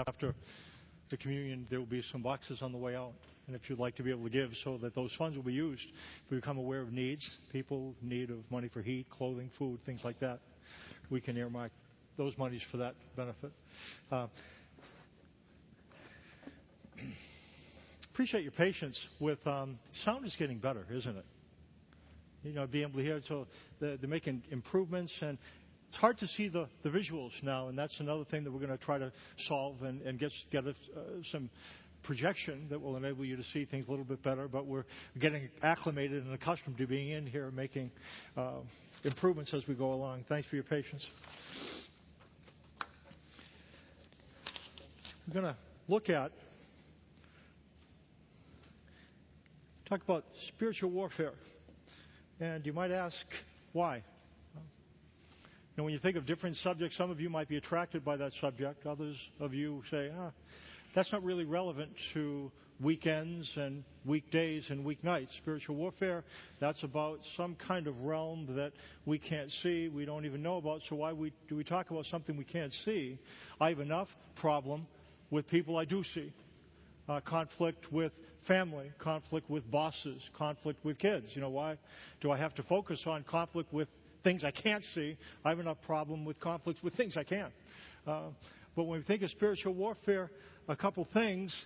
After the communion, there will be some boxes on the way out. And if you'd like to be able to give so that those funds will be used, if we become aware of needs, people in need of money for heat, clothing, food, things like that, we can earmark those monies for that benefit. Appreciate your patience with sound is getting better, isn't it? You know, being able to hear, so they're making improvements, and it's hard to see the visuals now, and that's another thing that we're going to try to solve and get some projection that will enable you to see things a little bit better. But we're getting acclimated and accustomed to being in here, making improvements as we go along. Thanks for your patience. We're going to talk about spiritual warfare. And you might ask, why? And when you think of different subjects, some of you might be attracted by that subject. Others of you say, that's not really relevant to weekends and weekdays and weeknights. Spiritual warfare, that's about some kind of realm that we can't see, we don't even know about. So why do we talk about something we can't see? I have enough problem with people I do see. Conflict with family, conflict with bosses, conflict with kids. You know, why do I have to focus on conflict with things I can't see? I have enough problem with conflicts with things I can. But when we think of spiritual warfare, a couple things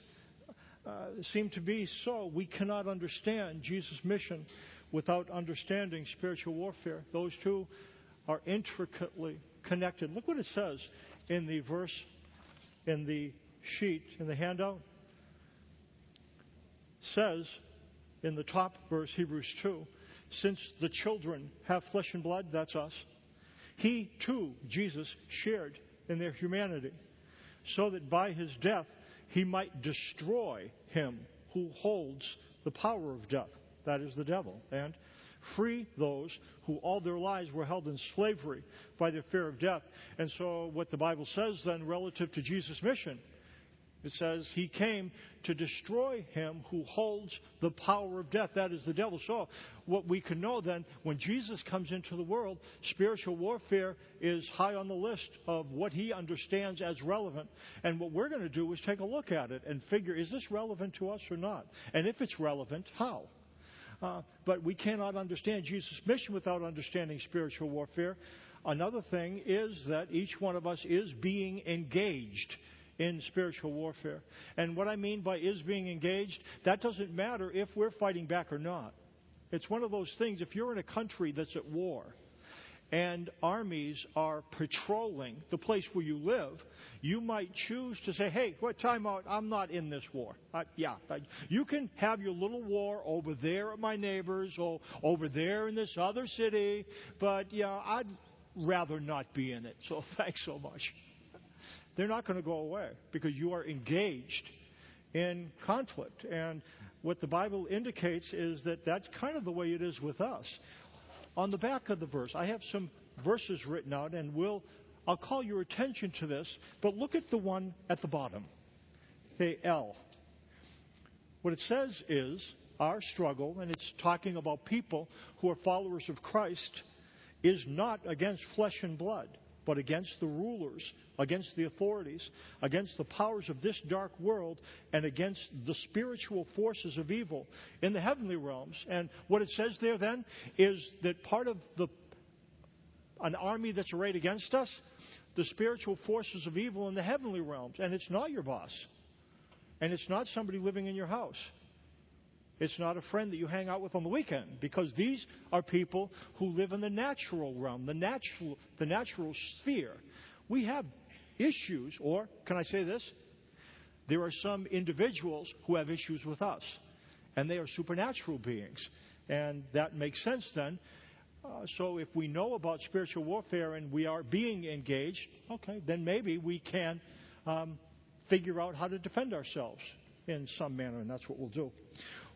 seem to be so. We cannot understand Jesus' mission without understanding spiritual warfare. Those two are intricately connected. Look what it says in the verse in the sheet, in the handout. Says in the top verse, Hebrews 2, since the children have flesh and blood, that's us, he too, Jesus, shared in their humanity, so that by his death he might destroy him who holds the power of death, that is the devil, and free those who all their lives were held in slavery by their fear of death. And so what the Bible says then relative to Jesus' mission, it says he came to destroy him who holds the power of death. That is the devil. So what we can know then, when Jesus comes into the world, spiritual warfare is high on the list of what he understands as relevant. And what we're going to do is take a look at it and figure, is this relevant to us or not? And if it's relevant, how? But we cannot understand Jesus' mission without understanding spiritual warfare. Another thing is that each one of us is being engaged in spiritual warfare. And what I mean by is being engaged, that doesn't matter if we're fighting back or not. It's one of those things, if you're in a country that's at war and armies are patrolling the place where you live, you might choose to say, hey, what time out? I'm not in this war. You can have your little war over there at my neighbors or over there in this other city, but I'd rather not be in it. So thanks so much. They're not going to go away because you are engaged in conflict. And what the Bible indicates is that that's kind of the way it is with us. On the back of the verse, I have some verses written out, and I'll call your attention to this, but look at the one at the bottom. Okay, L. What it says is our struggle, and it's talking about people who are followers of Christ, is not against flesh and blood, but against the rulers, against the authorities, against the powers of this dark world, and against the spiritual forces of evil in the heavenly realms. And what it says there then is that part of an army that's arrayed against us, the spiritual forces of evil in the heavenly realms. And it's not your boss. And it's not somebody living in your house. It's not a friend that you hang out with on the weekend, because these are people who live in the natural realm, the natural sphere. We have issues, or can I say this? There are some individuals who have issues with us, and they are supernatural beings. And that makes sense then. So if we know about spiritual warfare and we are being engaged, okay, then maybe we can figure out how to defend ourselves in some manner, and that's what we'll do.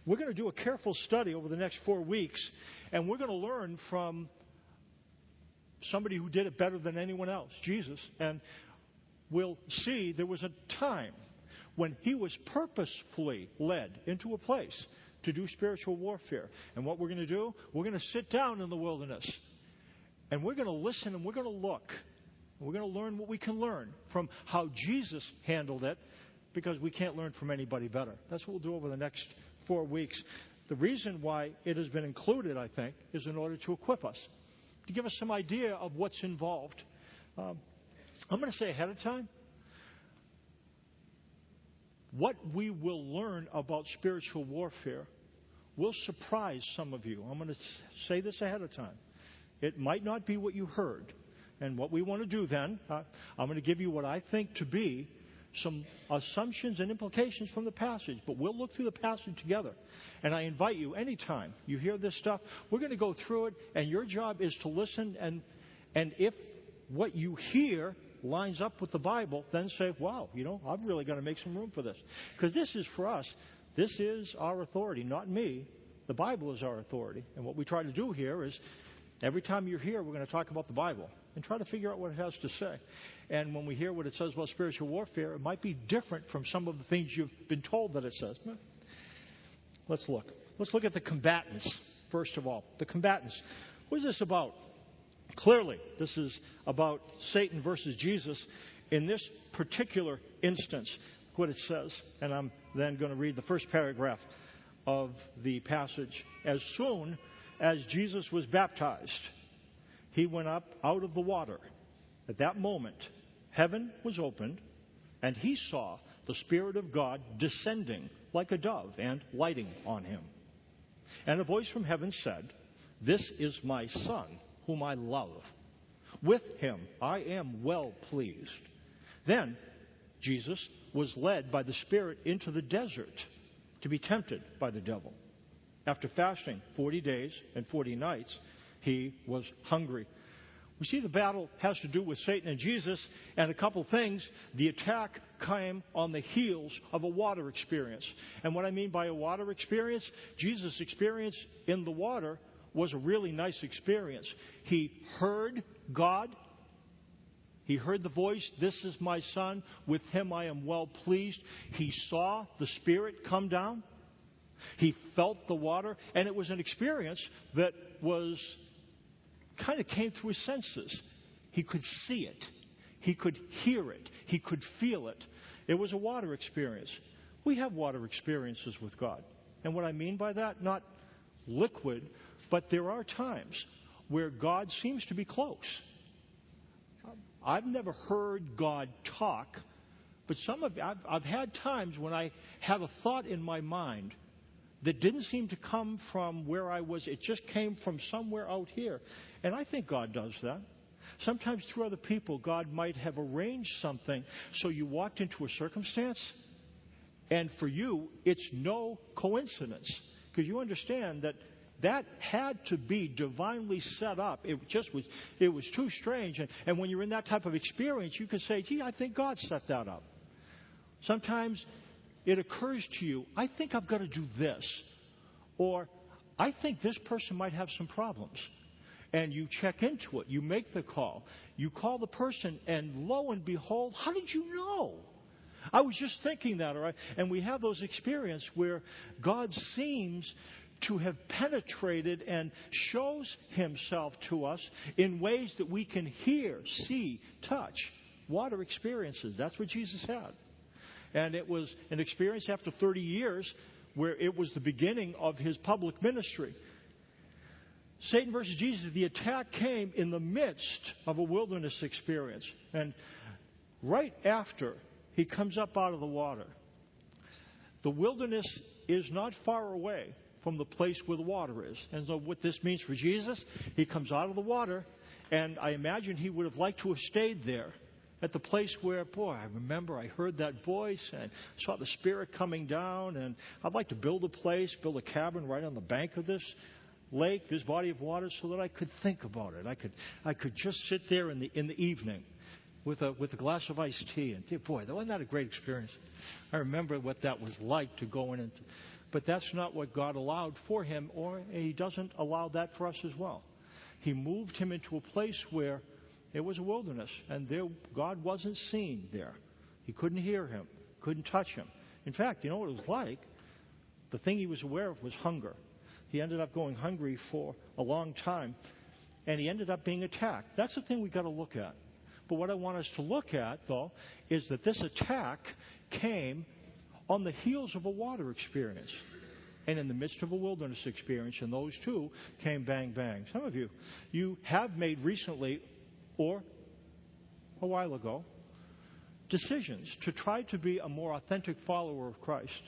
We're going to do a careful study over the next 4 weeks, and we're going to learn from somebody who did it better than anyone else, Jesus. And we'll see there was a time when he was purposefully led into a place to do spiritual warfare. And what we're going to do, we're going to sit down in the wilderness, and we're going to listen, and we're going to look We're going to learn what we can learn from how Jesus handled it, because we can't learn from anybody better. That's what we'll do over the next 4 weeks. The reason why it has been included, I think, is in order to equip us, to give us some idea of what's involved. I'm going to say ahead of time, what we will learn about spiritual warfare will surprise some of you. I'm going to say this ahead of time. It might not be what you heard. And what we want to do then, I'm going to give you what I think to be some assumptions and implications from the passage. But we'll look through the passage together. And I invite you, anytime you hear this stuff, we're going to go through it. And your job is to listen. And if what you hear lines up with the Bible, then say, wow, I'm really going to make some room for this. Because this is for us. This is our authority, not me. The Bible is our authority. And what we try to do here is, every time you're here, we're going to talk about the Bible and try to figure out what it has to say. And when we hear what it says about spiritual warfare, it might be different from some of the things you've been told that it says. Let's look. Let's look at the combatants, first of all. The combatants. What is this about? Clearly, this is about Satan versus Jesus in this particular instance. Look what it says. And I'm then going to read the first paragraph of the passage. As soon as Jesus was baptized, he went up out of the water. At that moment, heaven was opened, and he saw the Spirit of God descending like a dove and lighting on him. And a voice from heaven said, "This is my Son, whom I love. With him I am well pleased." Then Jesus was led by the Spirit into the desert to be tempted by the devil. After fasting 40 days and 40 nights, he was hungry. We see the battle has to do with Satan and Jesus, and a couple things. The attack came on the heels of a water experience. And what I mean by a water experience, Jesus' experience in the water was a really nice experience. He heard God. He heard the voice, "This is my Son, with him I am well pleased." He saw the Spirit come down. He felt the water, and it was an experience that kind of came through his senses. He could see it. He could hear it. He could feel it. It was a water experience. We have water experiences with God. And what I mean by that, not liquid, but there are times where God seems to be close. I've never heard God talk, but I've had times when I have a thought in my mind that didn't seem to come from where I was. It just came from somewhere out here. And I think God does that. Sometimes through other people, God might have arranged something so you walked into a circumstance, and for you, it's no coincidence. Because you understand that had to be divinely set up. It was too strange. And when you're in that type of experience, you can say, gee, I think God set that up. Sometimes it occurs to you, I think I've got to do this. Or I think this person might have some problems. And you check into it. You make the call. You call the person, and lo and behold, how did you know? I was just thinking that, all right? And we have those experiences where God seems to have penetrated and shows himself to us in ways that we can hear, see, touch. Water experiences. That's what Jesus had. And it was an experience after 30 years where it was the beginning of his public ministry. Satan versus Jesus, the attack came in the midst of a wilderness experience. And right after he comes up out of the water, the wilderness is not far away from the place where the water is. And so what this means for Jesus, he comes out of the water, and I imagine he would have liked to have stayed there at the place where, boy, I remember I heard that voice and saw the Spirit coming down, and I'd like to build a cabin right on the bank of this lake, this body of water, so that I could think about it. I could just sit there in the evening with a glass of iced tea and think, boy, wasn't that a great experience? I remember what that was like to go in. But that's not what God allowed for him, or he doesn't allow that for us as well. He moved him into a place where it was a wilderness, and God wasn't seen there. He couldn't hear him, couldn't touch him. In fact, you know what it was like? The thing he was aware of was hunger. He ended up going hungry for a long time, and he ended up being attacked. That's the thing we've got to look at. But what I want us to look at, though, is that this attack came on the heels of a water experience and in the midst of a wilderness experience, and those two came bang, bang. Some of you have made recently or a while ago decisions to try to be a more authentic follower of Christ.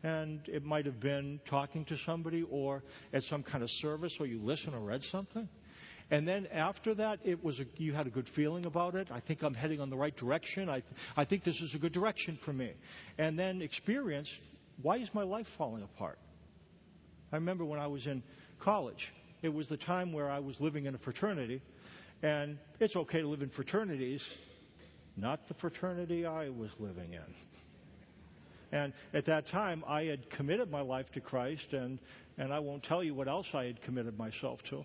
And it might have been talking to somebody or at some kind of service, or you listened or read something. And then after that, you had a good feeling about it. I think I'm heading on the right direction. I think this is a good direction for me. And then experience, why is my life falling apart? I remember when I was in college, it was the time where I was living in a fraternity. And it's okay to live in fraternities, not the fraternity I was living in. And at that time, I had committed my life to Christ, and I won't tell you what else I had committed myself to.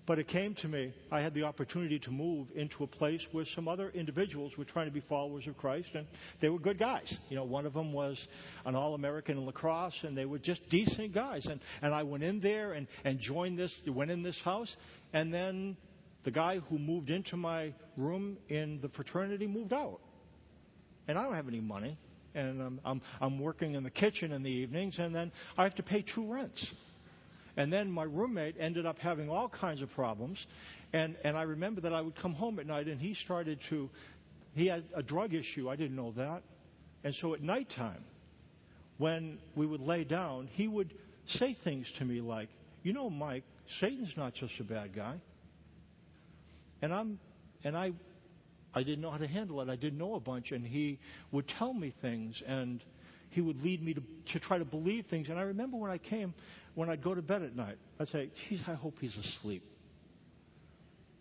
But it came to me, I had the opportunity to move into a place where some other individuals were trying to be followers of Christ, and they were good guys. You know, one of them was an All-American in lacrosse, and they were just decent guys. And I went in there and went in this house, and then the guy who moved into my room in the fraternity moved out. And I don't have any money, and I'm working in the kitchen in the evenings, and then I have to pay 2 rents. And then my roommate ended up having all kinds of problems. And I remember that I would come home at night, and he had a drug issue. I didn't know that. And so at nighttime, when we would lay down, he would say things to me like, you know, Mike, Satan's not just a bad guy. And I didn't know how to handle it. I didn't know a bunch. And he would tell me things, and he would lead me to try to believe things. And I remember when I'd go to bed at night, I'd say, geez, I hope he's asleep.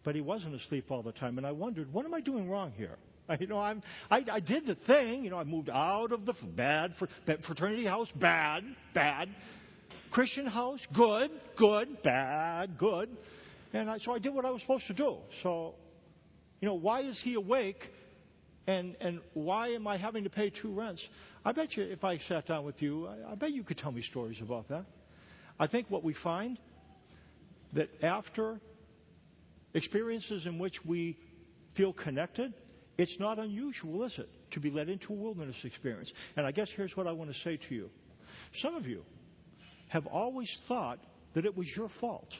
But he wasn't asleep all the time. And I wondered, what am I doing wrong here? I did the thing. I moved out of the bad fraternity house, bad. Christian house, good, bad, good. And so I did what I was supposed to do. So, why is he awake? And why am I having to pay 2 rents? I bet you if I sat down with you, I bet you could tell me stories about that. I think what we find, that after experiences in which we feel connected, it's not unusual, is it, to be led into a wilderness experience. And I guess here's what I want to say to you. Some of you have always thought that it was your fault.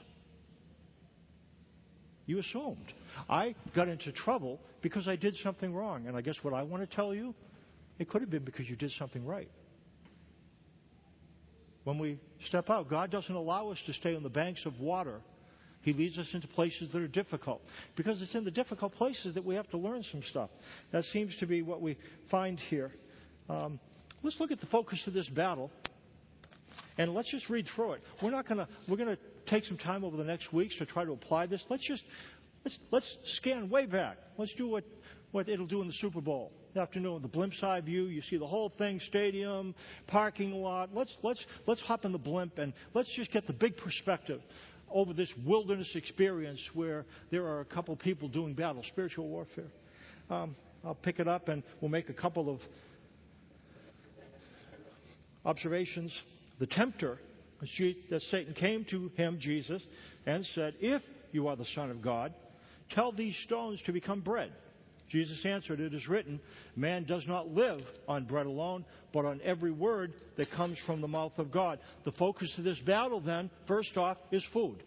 You assumed. I got into trouble because I did something wrong. And I guess what I want to tell you, it could have been because you did something right. When we step out, God doesn't allow us to stay on the banks of water. He leads us into places that are difficult. Because it's in the difficult places that we have to learn some stuff. That seems to be what we find here. Let's look at the focus of this battle. And let's just read through it. We're going to take some time over the next weeks to try to apply this. Let's scan way back. Let's do what it'll do in the Super Bowl. The afternoon, the blimp's eye view. You see the whole thing, stadium, parking lot. Let's hop in the blimp and let's just get the big perspective over this wilderness experience where there are a couple people doing battle, spiritual warfare. I'll pick it up and we'll make a couple of observations. The tempter, that Satan came to him, Jesus, and said, if you are the Son of God, tell these stones to become bread. Jesus answered, it is written, man does not live on bread alone, but on every word that comes from the mouth of God. The focus of this battle then, first off, is food.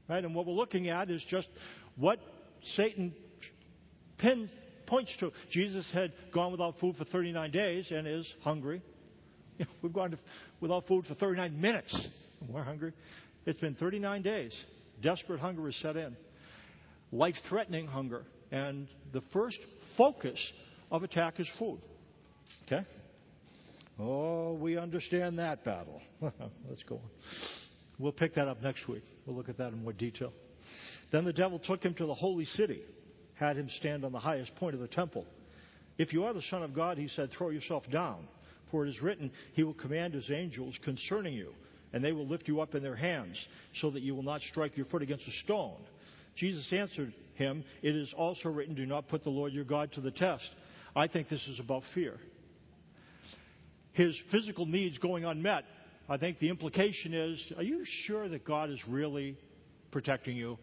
Right? And what we're looking at is just what Satan points to. Jesus had gone without food for 39 days and is hungry. We've gone without food for 39 minutes. We're hungry. It's been 39 days. Desperate hunger is set in. Life-threatening hunger. And the first focus of attack is food. Okay? Oh, we understand that battle. Let's go on. We'll pick that up next week. We'll look at that in more detail. Then the devil took him to the holy city, had him stand on the highest point of the temple. If you are the Son of God, he said, throw yourself down. For it is written, he will command his angels concerning you, and they will lift you up in their hands, so that you will not strike your foot against a stone. Jesus answered him, it is also written, do not put the Lord your God to the test. I think this is about fear. His physical needs going unmet, I think the implication is, are you sure that God is really protecting you.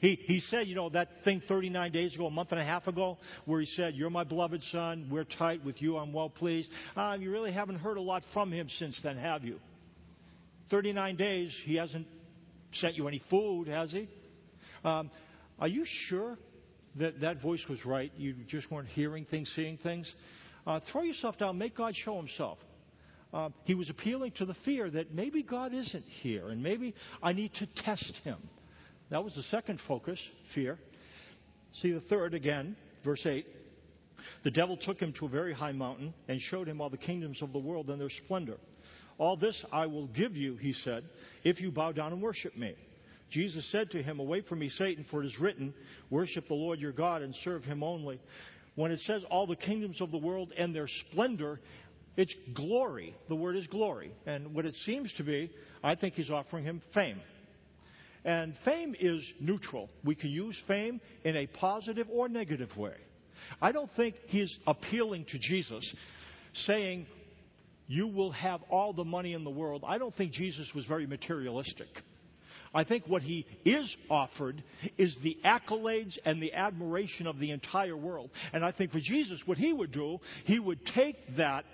He said, that thing 39 days ago, a month and a half ago, where he said, you're my beloved son, we're tight with you, I'm well pleased. You really haven't heard a lot from him since then, have you? 39 days, he hasn't sent you any food, has he? Are you sure that voice was right? You just weren't hearing things, seeing things? Throw yourself down, make God show himself. He was appealing to the fear that maybe God isn't here and maybe I need to test him. That was the second focus, fear. See the third again, verse 8. The devil took him to a very high mountain and showed him all the kingdoms of the world and their splendor. All this I will give you, he said, if you bow down and worship me. Jesus said to him, away from me, Satan, for it is written, worship the Lord your God and serve him only. When it says all the kingdoms of the world and their splendor, it's glory. The word is glory. And what it seems to be, I think he's offering him fame. And fame is neutral. We can use fame in a positive or negative way. I don't think he's appealing to Jesus, saying, you will have all the money in the world. I don't think Jesus was very materialistic. I think what he is offered is the accolades and the admiration of the entire world. And I think for Jesus, what he would do, he would take that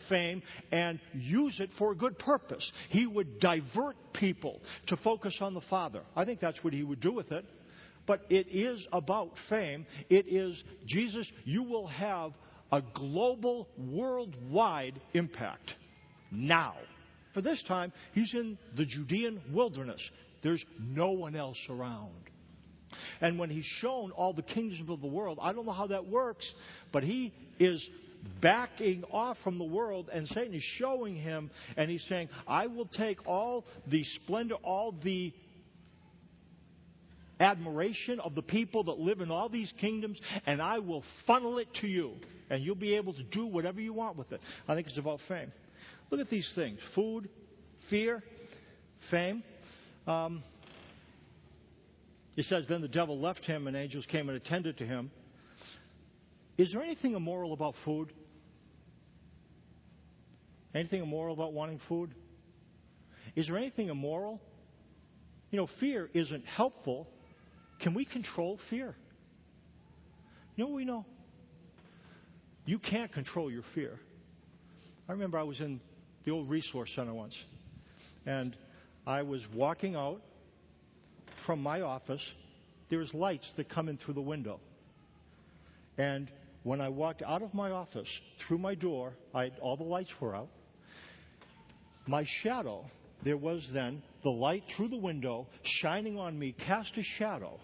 fame and use it for a good purpose. He would divert people to focus on the Father. I think that's what he would do with it. But it is about fame. It is, Jesus, you will have a global, worldwide impact now. For this time, he's in the Judean wilderness. There's no one else around. And when he's shown all the kingdoms of the world, I don't know how that works, but he is backing off from the world, and Satan is showing him, and he's saying, I will take all the splendor, all the admiration of the people that live in all these kingdoms, and I will funnel it to you, and you'll be able to do whatever you want with it. I think it's about fame. Look at these things. Food, fear, fame. It says, then the devil left him, and angels came and attended to him. Is there anything immoral about food? Anything immoral about wanting food? Is there anything immoral? Fear isn't helpful. Can we control fear? You know what we know? You can't control your fear. I remember I was in the old resource center once, and I was walking out from my office. There's lights that come in through the window. And when I walked out of my office, through my door, all the lights were out. My shadow, there was then the light through the window shining on me, cast a shadow,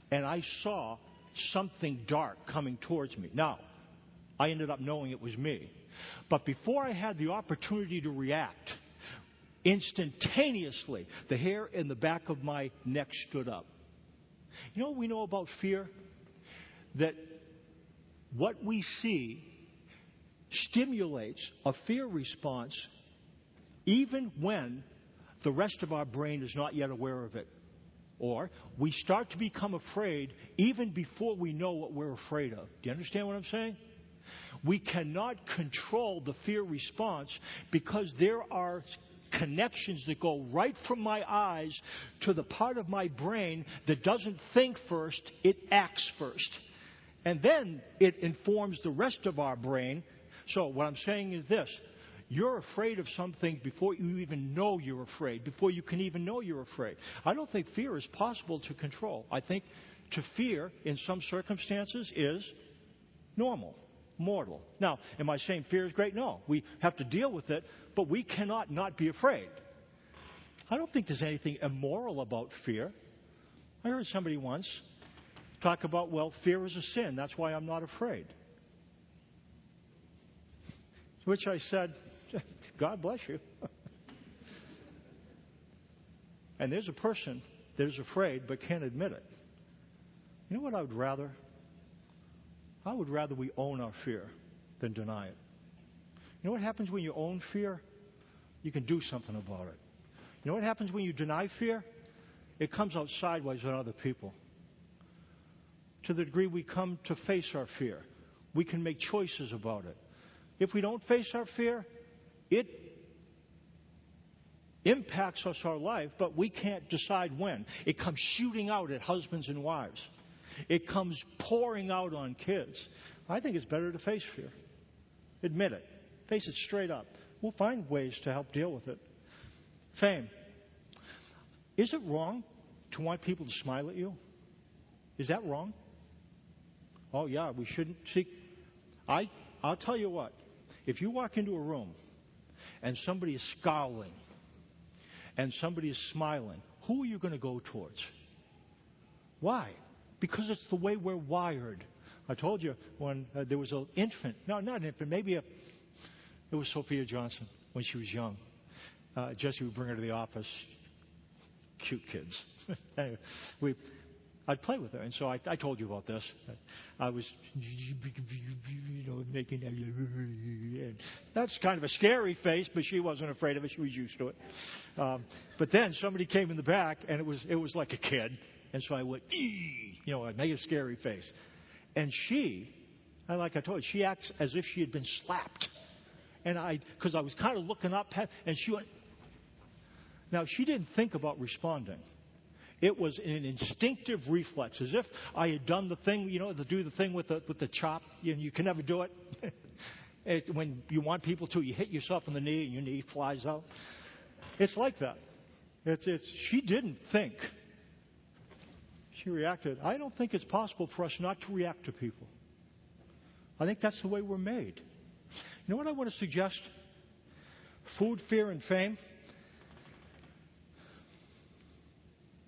and I saw something dark coming towards me. Now, I ended up knowing it was me. But before I had the opportunity to react, instantaneously, the hair in the back of my neck stood up. You know what we know about fear? That what we see stimulates a fear response even when the rest of our brain is not yet aware of it. Or we start to become afraid even before we know what we're afraid of. Do you understand what I'm saying? We cannot control the fear response because there are connections that go right from my eyes to the part of my brain that doesn't think first, it acts first. And then it informs the rest of our brain. So what I'm saying is this. You're afraid of something before you even know you're afraid, before you can even know you're afraid. I don't think fear is possible to control. I think to fear in some circumstances is normal, mortal. Now, am I saying fear is great? No. We have to deal with it, but we cannot not be afraid. I don't think there's anything immoral about fear. I heard somebody once talk about, well, fear is a sin. That's why I'm not afraid. To which I said, God bless you. And there's a person that is afraid but can't admit it. You know what I would rather? I would rather we own our fear than deny it. You know what happens when you own fear? You can do something about it. You know what happens when you deny fear? It comes out sideways on other people. To the degree we come to face our fear, we can make choices about it. If we don't face our fear, it impacts us our life, but we can't decide when. It comes shooting out at husbands and wives. It comes pouring out on kids. I think it's better to face fear. Admit it. Face it straight up. We'll find ways to help deal with it. Fame. Is it wrong to want people to smile at you? Is that wrong? Oh, yeah, we shouldn't. See, I'll tell you what. If you walk into a room and somebody is scowling and somebody is smiling, who are you going to go towards? Why? Because it's the way we're wired. I told you when there was an infant. No, not an infant. It was Sophia Johnson when she was young. Jesse would bring her to the office. Cute kids. Anyway, I'd play with her. And so I told you about this. I was, making that. And that's kind of a scary face, but she wasn't afraid of it. She was used to it. But then somebody came in the back, and it was like a kid. And so I went, I made a scary face. And she, like I told you, she acts as if she had been slapped. And because I was kind of looking up, and she went. Now, she didn't think about responding. It was an instinctive reflex, as if I had done the thing, to do the thing with the chop. You can never do it. When you want people to, you hit yourself in the knee and your knee flies out. It's like that. She didn't think. She reacted. I don't think it's possible for us not to react to people. I think that's the way we're made. You know what I want to suggest? Food, fear, and fame.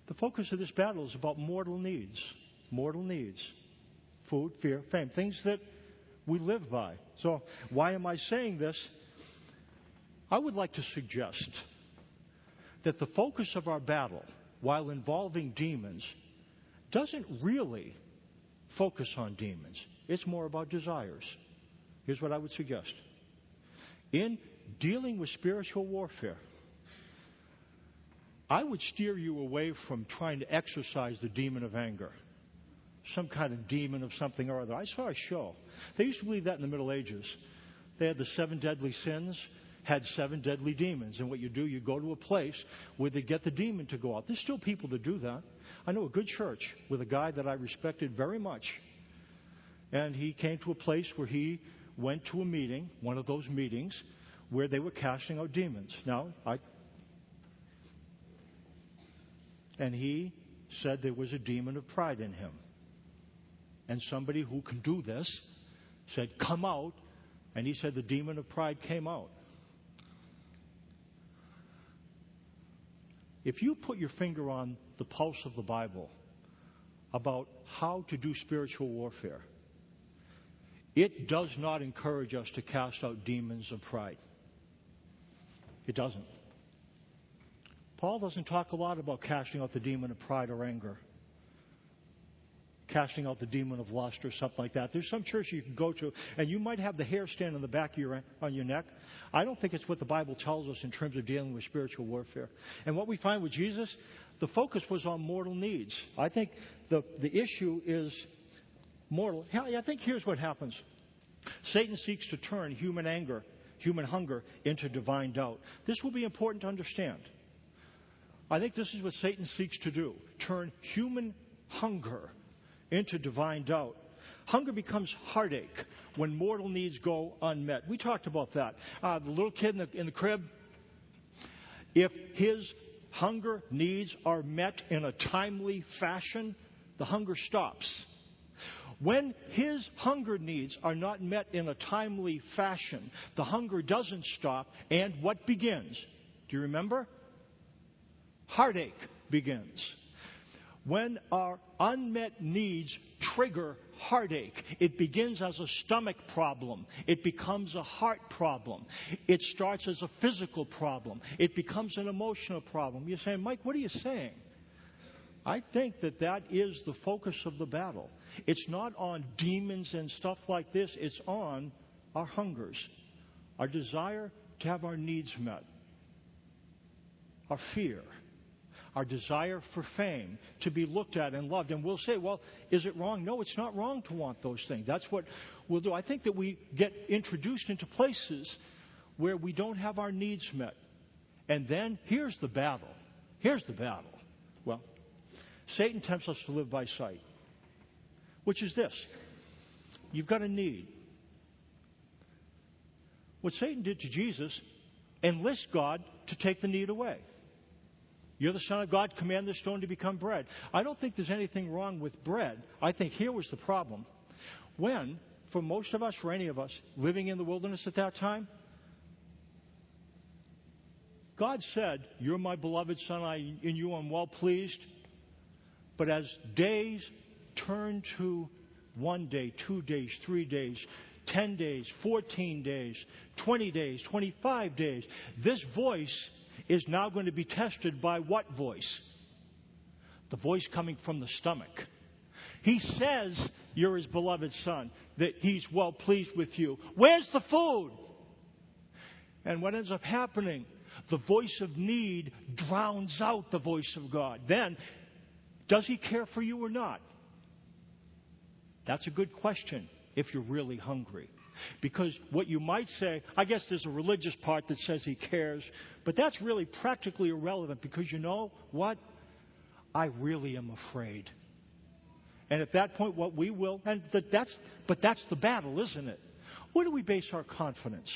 The focus of this battle is about mortal needs. Mortal needs. Food, fear, fame. Things that we live by. So why am I saying this? I would like to suggest that the focus of our battle, while involving demons, doesn't really focus on demons. It's more about desires. Here's what I would suggest. In dealing with spiritual warfare, I would steer you away from trying to exorcise the demon of anger. Some kind of demon of something or other. I saw a show. They used to believe that in the Middle Ages. They had the 7 deadly sins, had 7 deadly demons. And what you do, you go to a place where they get the demon to go out. There's still people that do that. I know a good church with a guy that I respected very much. And he came to a place where he went to a meeting, one of those meetings, where they were casting out demons. And he said there was a demon of pride in him. And somebody who can do this said, come out. And he said the demon of pride came out. If you put your finger on the pulse of the Bible about how to do spiritual warfare, it does not encourage us to cast out demons of pride. It doesn't. Paul doesn't talk a lot about casting out the demon of pride or anger. Casting out the demon of lust or something like that. There's some church you can go to, and you might have the hair stand on the back of on your neck. I don't think it's what the Bible tells us in terms of dealing with spiritual warfare. And what we find with Jesus, the focus was on mortal needs. I think the issue is mortal. I think here's what happens. Satan seeks to turn human anger, human hunger, into divine doubt. This will be important to understand. I think this is what Satan seeks to do. Turn human hunger into divine doubt. Hunger becomes heartache when mortal needs go unmet. We talked about that. The little kid in the crib, if his hunger needs are met in a timely fashion, the hunger stops. When his hunger needs are not met in a timely fashion, the hunger doesn't stop, and what begins? Do you remember? Heartache begins. When our unmet needs trigger heartache, it begins as a stomach problem. It becomes a heart problem. It starts as a physical problem. It becomes an emotional problem. You're saying, Mike, what are you saying? I think that is the focus of the battle. It's not on demons and stuff like this. It's on our hungers, our desire to have our needs met, our fear, our desire for fame, to be looked at and loved. And we'll say, well, is it wrong? No, it's not wrong to want those things. That's what we'll do. I think that we get introduced into places where we don't have our needs met. And then here's the battle. Here's the battle. Well, Satan tempts us to live by sight, which is this. You've got a need. What Satan did to Jesus, enlist God to take the need away. You're the Son of God, command this stone to become bread. I don't think there's anything wrong with bread. I think here was the problem. When, for most of us, for any of us, living in the wilderness at that time, God said, "You're my beloved Son, in you I'm well pleased." But as days turned to 1 day, 2 days, 3 days, 10 days, 14 days, 20 days, 25 days, this voice is now going to be tested by what voice? The voice coming from the stomach. He says you're his beloved Son, that he's well pleased with you. Where's the food? And what ends up happening? The voice of need drowns out the voice of God. Then, does he care for you or not? That's a good question if you're really hungry. Because what you might say, I guess there's a religious part that says he cares, but that's really practically irrelevant because you know what? I really am afraid. And at that point, what we will, but that's the battle, isn't it? Where do we base our confidence?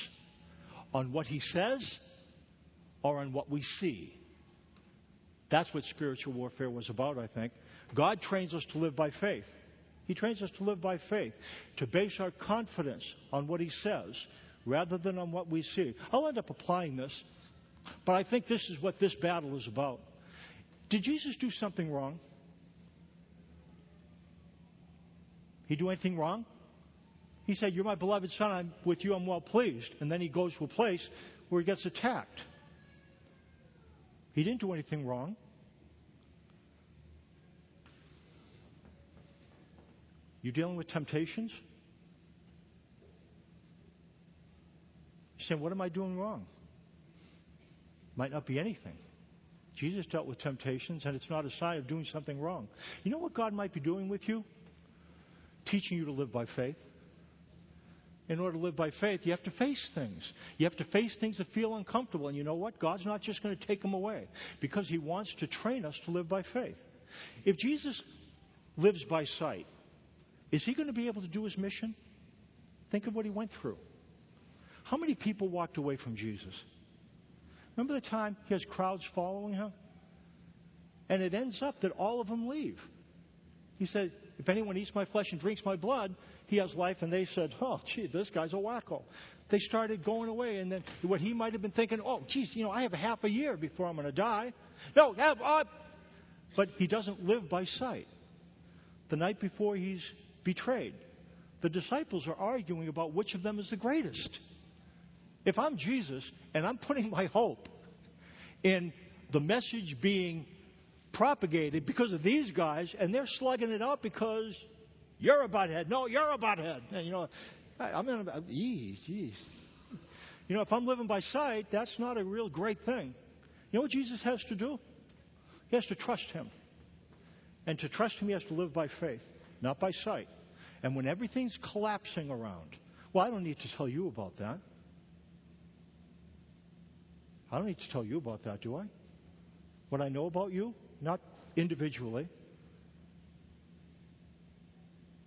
On what he says or on what we see? That's what spiritual warfare was about, I think. God trains us to live by faith. He trains us to live by faith, to base our confidence on what he says rather than on what we see. I'll end up applying this, but I think this is what this battle is about. Did Jesus do something wrong? He do anything wrong? He said, "You're my beloved Son, with you I'm well pleased." And then he goes to a place where he gets attacked. He didn't do anything wrong. You dealing with temptations? You're saying, what am I doing wrong? Might not be anything. Jesus dealt with temptations, and it's not a sign of doing something wrong. You know what God might be doing with you? Teaching you to live by faith. In order to live by faith, you have to face things. You have to face things that feel uncomfortable. And you know what? God's not just going to take them away because he wants to train us to live by faith. If Jesus lives by sight, is he going to be able to do his mission? Think of what he went through. How many people walked away from Jesus? Remember the time he has crowds following him? And it ends up that all of them leave. He said, "If anyone eats my flesh and drinks my blood, he has life." And they said, "Oh, gee, this guy's a wacko." They started going away. And then what he might have been thinking, "Oh, geez, I have a half a year before I'm going to die." No, but he doesn't live by sight. The night before he's betrayed, the disciples are arguing about which of them is the greatest. If I'm Jesus and I'm putting my hope in the message being propagated because of these guys, and they're slugging it out because you're a butthead. No, you're a butthead. And, I'm in a, geez. If I'm living by sight, that's not a real great thing. You know what Jesus has to do? He has to trust him. And to trust him, he has to live by faith, not by sight. And when everything's collapsing around, well, I don't need to tell you about that. I don't need to tell you about that, do I? What I know about you, not individually.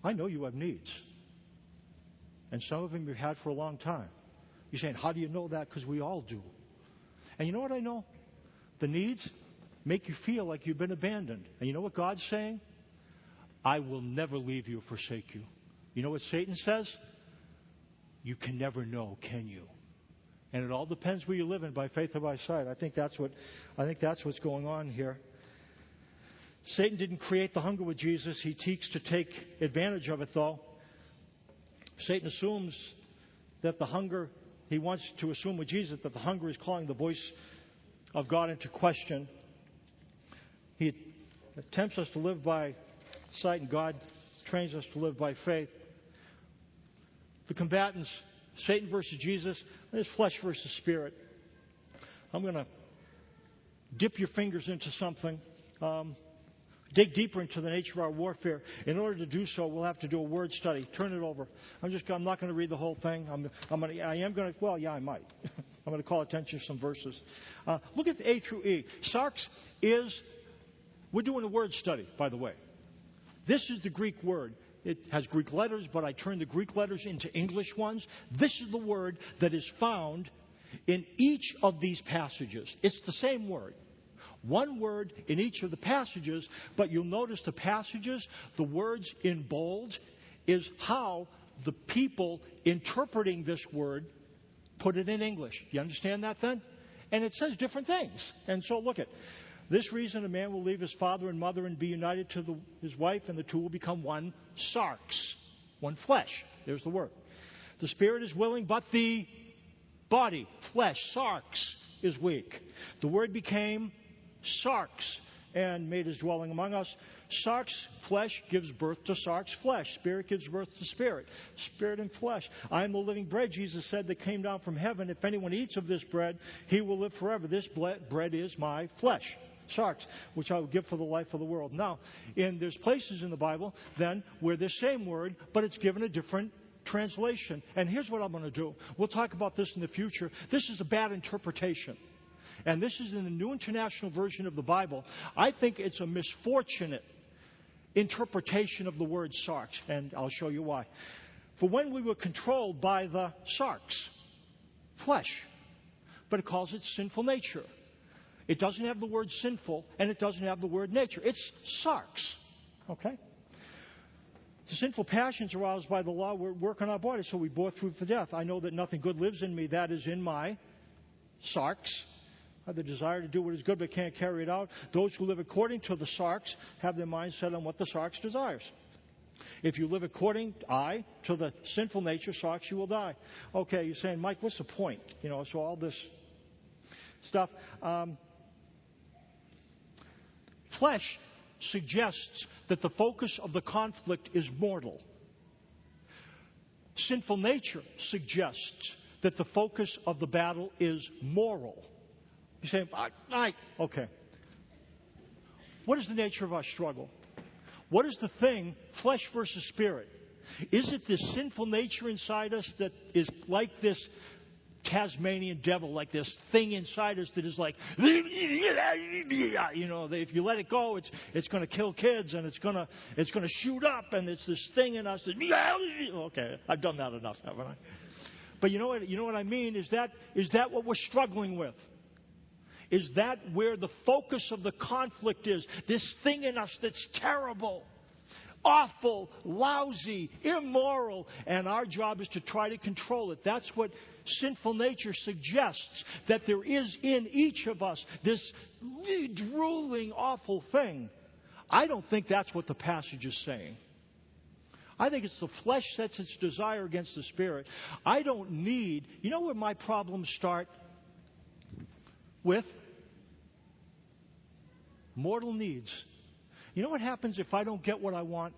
I know you have needs. And some of them you've had for a long time. You're saying, how do you know that? Because we all do. And you know what I know? The needs make you feel like you've been abandoned. And you know what God's saying? I will never leave you or forsake you. You know what Satan says? You can never know, can you? And it all depends where you live in, by faith or by sight. I think that's what's going on here. Satan didn't create the hunger with Jesus. He seeks to take advantage of it, though. Satan assumes that the hunger, he wants to assume with Jesus that the hunger is calling the voice of God into question. He tempts us to live by sight, and God trains us to live by faith. The combatants, Satan versus Jesus, there's flesh versus spirit. I'm going to dip your fingers into something. Dig deeper into the nature of our warfare. In order to do so, we'll have to do a word study. Turn it over. I'm not going to read the whole thing. I am going to. Well, yeah, I might. I'm going to call attention to some verses. Look at A through E. Sarx is, we're doing a word study, by the way. This is the Greek word. It has Greek letters, but I turned the Greek letters into English ones. This is the word that is found in each of these passages. It's the same word. One word in each of the passages, but you'll notice the passages, the words in bold, is how the people interpreting this word put it in English. You understand that then? And it says different things. And so look at this reason a man will leave his father and mother and be united to his wife, and the two will become one sarx, one flesh. There's the word. The spirit is willing, but the body, flesh, sarx, is weak. The word became sarx and made his dwelling among us. Sarx, flesh, gives birth to sarx, flesh. Spirit gives birth to spirit. Spirit and flesh. I am the living bread, Jesus said, that came down from heaven. If anyone eats of this bread, he will live forever. This bread is my flesh. Sarx, which I will give for the life of the world. Now, there's places in the Bible, then, where the same word, but it's given a different translation. And here's what I'm going to do. We'll talk about this in the future. This is a bad interpretation. And this is in the New International Version of the Bible. I think it's a misfortunate interpretation of the word sarx, and I'll show you why. For when we were controlled by the sarx, flesh, but it calls it sinful nature. It doesn't have the word sinful, and it doesn't have the word nature. It's sarx. Okay? The sinful passions aroused by the law work on our bodies, so we bore through for death. I know that nothing good lives in me, that is in my sarx. I have the desire to do what is good but can't carry it out. Those who live according to the sarx have their mind set on what the sarx desires. If you live according to the sinful nature, sarx, you will die. Okay, you're saying, Mike, what's the point? So all this stuff. Flesh suggests that the focus of the conflict is mortal. Sinful nature suggests that the focus of the battle is moral. You say, okay. What is the nature of our struggle? What is the thing, flesh versus spirit? Is it this sinful nature inside us that is like this Tasmanian devil, like this thing inside us that is like, if you let it go, it's going to kill kids and it's going to shoot up, and it's this thing in us that, okay, I've done that enough, haven't I? But you know what I mean? Is that what we're struggling with? Is that where the focus of the conflict is? This thing in us that's terrible, awful, lousy, immoral, and our job is to try to control it. That's what sinful nature suggests, that there is in each of us this drooling, awful thing. I don't think that's what the passage is saying. I think it's the flesh sets its desire against the spirit. I don't need... You know where my problems start? With mortal needs. You know what happens if I don't get what I want?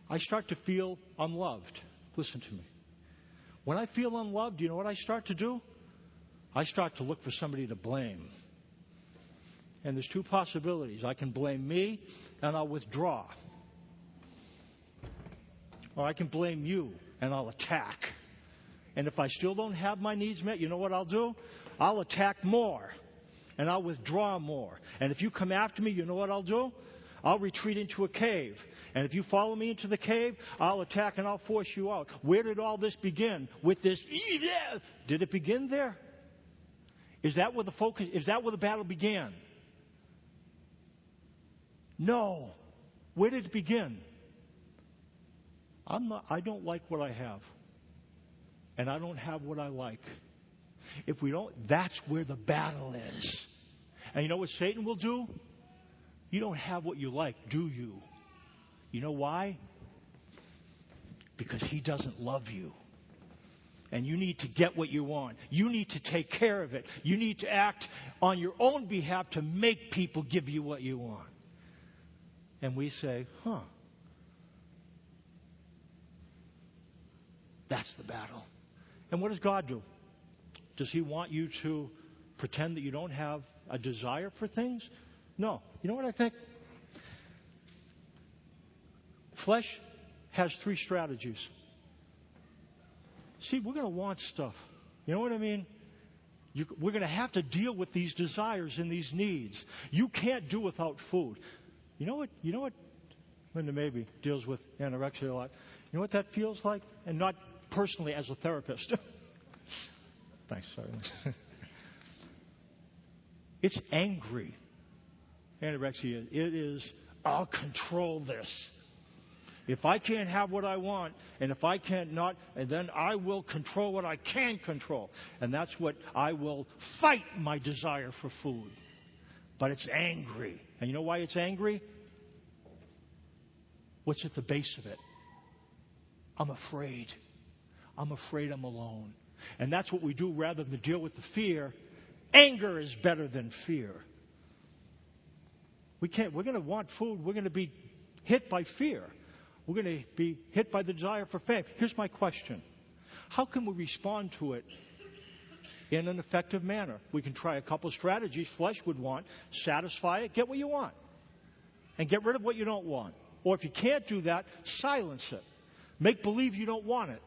I start to feel unloved. Listen to me. When I feel unloved, you know what I start to do? I start to look for somebody to blame. And there's two possibilities. I can blame me and I'll withdraw. Or I can blame you and I'll attack. And if I still don't have my needs met, you know what I'll do? I'll attack more. And I'll withdraw more. And if you come after me, you know what I'll do? I'll retreat into a cave. And if you follow me into the cave, I'll attack and I'll force you out. Where did all this begin? With this, did it begin there? Is that where the focus, is that where the battle began? No. Where did it begin? I don't like what I have. And I don't have what I like. If we don't, that's where the battle is. And you know what Satan will do? You don't have what you like, do you? You know why? Because he doesn't love you. And you need to get what you want. You need to take care of it. You need to act on your own behalf to make people give you what you want. And we say, that's the battle. And what does God do? Does he want you to pretend that you don't have a desire for things? No. You know what I think? Flesh has three strategies. See, we're going to want stuff. You know what I mean? We're going to have to deal with these desires and these needs. You can't do without food. You know what? Linda maybe deals with anorexia a lot. You know what that feels like? And not personally as a therapist. Thanks, sorry. It's angry. Anorexia. It is, I'll control this. If I can't have what I want, and if I can't not, and then I will control what I can control. And that's what I will fight my desire for food. But it's angry. And you know why it's angry? What's at the base of it? I'm afraid. I'm afraid I'm alone. And that's what we do rather than deal with the fear. Anger is better than fear. We're going to want food. We're going to be hit by fear. We're going to be hit by the desire for fame. Here's my question. How can we respond to it in an effective manner? We can try a couple of strategies flesh would want. Satisfy it, get what you want. And get rid of what you don't want. Or if you can't do that, silence it. Make believe you don't want it.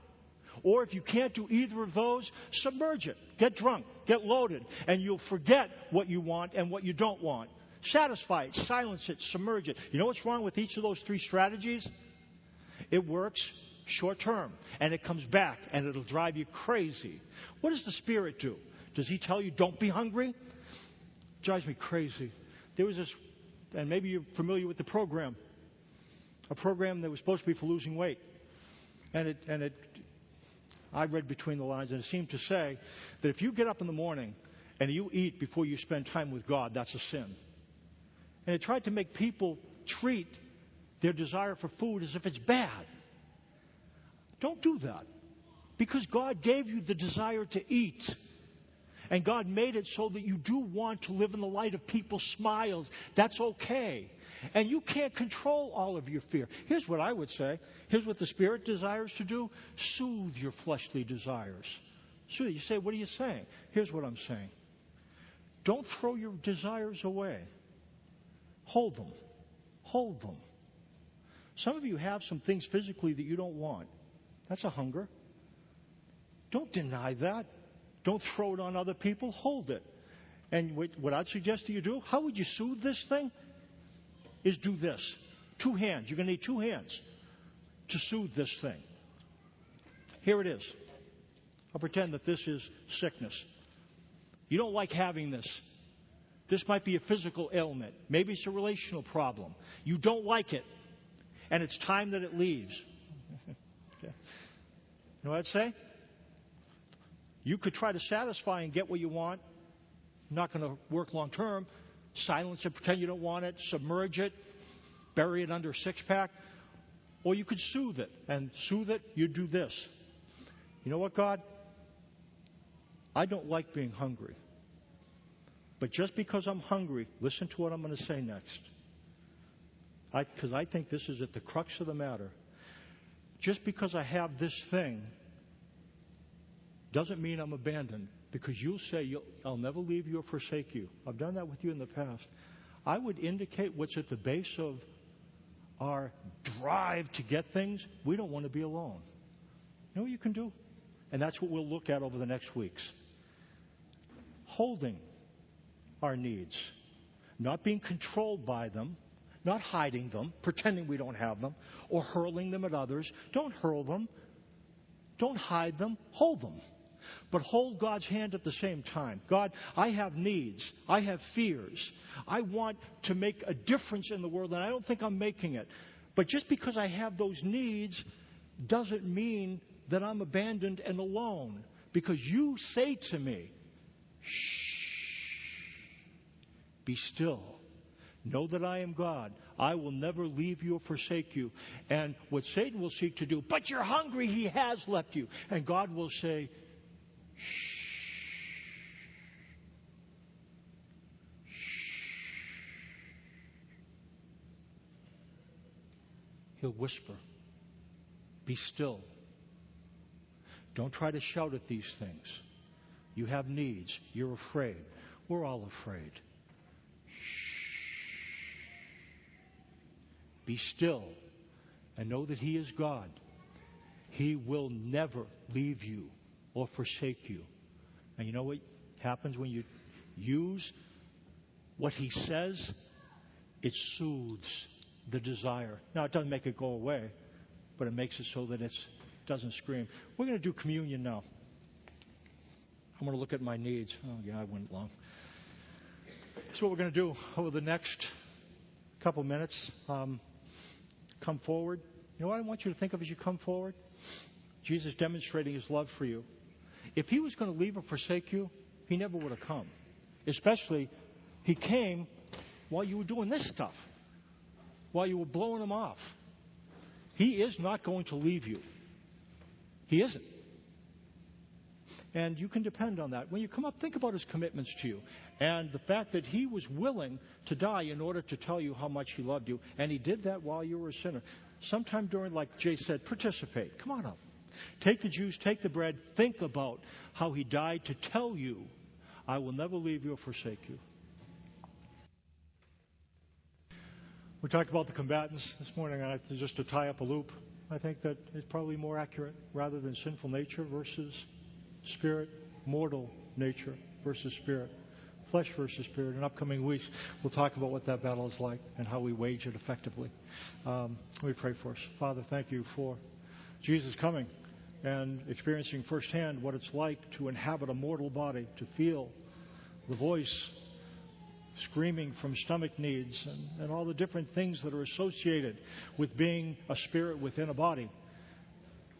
Or if you can't do either of those, submerge it. Get drunk. Get loaded. And you'll forget what you want and what you don't want. Satisfy it. Silence it. Submerge it. You know what's wrong with each of those three strategies? It works short term. And it comes back. And it'll drive you crazy. What does the Spirit do? Does He tell you, don't be hungry? It drives me crazy. There was this, and maybe you're familiar with the program. A program that was supposed to be for losing weight. And I read between the lines, and it seemed to say that if you get up in the morning and you eat before you spend time with God, that's a sin. And it tried to make people treat their desire for food as if it's bad. Don't do that. Because God gave you the desire to eat. And God made it so that you do want to live in the light of people's smiles. That's okay. And you can't control all of your fear. Here's what I would say. Here's what the Spirit desires to do. Soothe your fleshly desires. Soothe. You say, what are you saying? Here's what I'm saying. Don't throw your desires away. Hold them. Hold them. Some of you have some things physically that you don't want. That's a hunger. Don't deny that. Don't throw it on other people. Hold it. And what I'd suggest you do, how would you soothe this thing? Is do this. 2 hands. You're going to need 2 hands to soothe this thing. Here it is. I'll pretend that this is sickness. You don't like having this. This might be a physical ailment. Maybe it's a relational problem. You don't like it. And it's time that it leaves. Okay. You know what I'd say? You could try to satisfy and get what you want. Not going to work long term. Silence it, pretend you don't want it, submerge it, bury it under a 6-pack. Or you could soothe it. And soothe it, you do this. You know what, God? I don't like being hungry. But just because I'm hungry, listen to what I'm going to say next. Because I think this is at the crux of the matter. Just because I have this thing doesn't mean I'm abandoned. Because you'll say, I'll never leave you or forsake you. I've done that with you in the past. I would indicate what's at the base of our drive to get things. We don't want to be alone. You know what you can do? And that's what we'll look at over the next weeks. Holding our needs. Not being controlled by them. Not hiding them. Pretending we don't have them. Or hurling them at others. Don't hurl them. Don't hide them. Hold them. But hold God's hand at the same time. God, I have needs. I have fears. I want to make a difference in the world, and I don't think I'm making it. But just because I have those needs doesn't mean that I'm abandoned and alone. Because you say to me, shh, be still. Know that I am God. I will never leave you or forsake you. And what Satan will seek to do, but you're hungry, he has left you. And God will say, shh. He'll whisper, be still. Don't try to shout at these things. You have needs. You're afraid. We're all afraid. Be still and know that He is God. He will never leave you or forsake you. And you know what happens when you use what he says? It soothes the desire. Now, it doesn't make it go away, but it makes it so that it doesn't scream. We're going to do communion now. I'm going to look at my needs. Oh, yeah, I went long. So what we're going to do over the next couple minutes, come forward. You know what I want you to think of as you come forward? Jesus demonstrating his love for you. If he was going to leave or forsake you, he never would have come. Especially, he came while you were doing this stuff, while you were blowing him off. He is not going to leave you. He isn't. And you can depend on that. When you come up, think about his commitments to you and the fact that he was willing to die in order to tell you how much he loved you. And he did that while you were a sinner. Sometime during, like Jay said, participate. Come on up. Take the juice, take the bread. Think about how he died to tell you, I will never leave you or forsake you. We talked about the combatants this morning, just to tie up a loop. I think that it's probably more accurate rather than sinful nature versus spirit, mortal nature versus spirit, flesh versus spirit. In upcoming weeks, we'll talk about what that battle is like and how we wage it effectively. Let me pray for us. Father, thank you for Jesus coming and experiencing firsthand what it's like to inhabit a mortal body, to feel the voice screaming from stomach needs and all the different things that are associated with being a spirit within a body,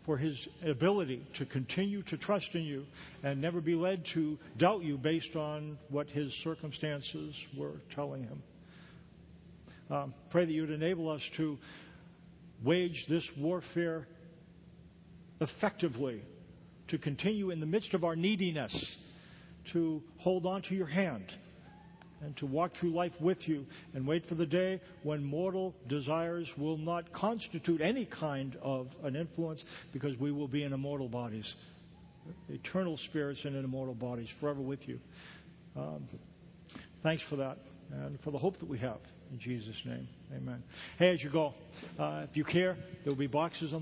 for his ability to continue to trust in you and never be led to doubt you based on what his circumstances were telling him. Pray that you would enable us to wage this warfare effectively, to continue in the midst of our neediness, to hold on to your hand, and to walk through life with you and wait for the day when mortal desires will not constitute any kind of an influence, because we will be in immortal bodies, eternal spirits in immortal bodies, forever with you. Thanks for that and for the hope that we have. In Jesus' name, amen. Hey, as you go, if you care, there will be boxes on the